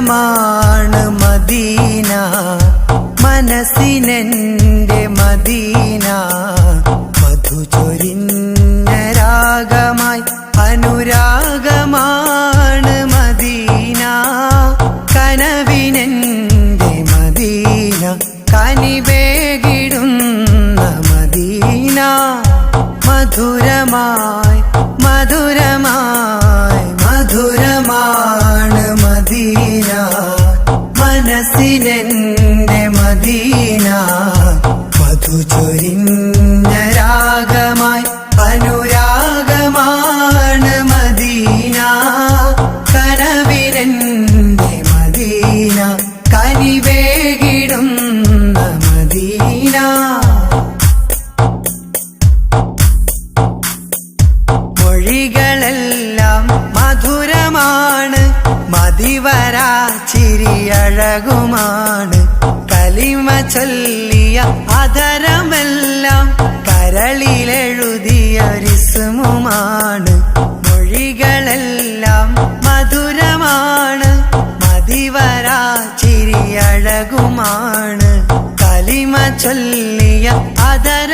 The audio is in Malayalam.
മധുരമാണ് മദീന, മനസ്സിനെന്റെ മദീന. മധു ചൊരിഞ്ഞ രാഗമായി അനുരാഗമാണ് മദീന. കനവിനെന്റെ മദീന, കനിവേകിടുന്ന മദീന. മധുരമായി മധുരമായി മധുരമാണ് മദീന, മനസ്സിനെന്റെ മദീന. മധു ചൊരിഞ്ഞ രാഗമായി അനുരാഗമാണ് മദീന. കനവിനെന്റെ മദീന, കനിവേകിടുന്ന മദീന. മൊഴികളെല്ലാം മധുരമാണ്, മതിവരാ ചിരിയഴകുമാണ്. കലിമ ചൊല്ലിയ അധരമെല്ലാം കരളിലെഴുതിയൊരിസ്മുമാണ്. മൊഴികളെല്ലാം മധുരമാണ്, മതിവരാ ചിരിയഴകുമാണ്. കലിമ ചൊല്ലിയ അധര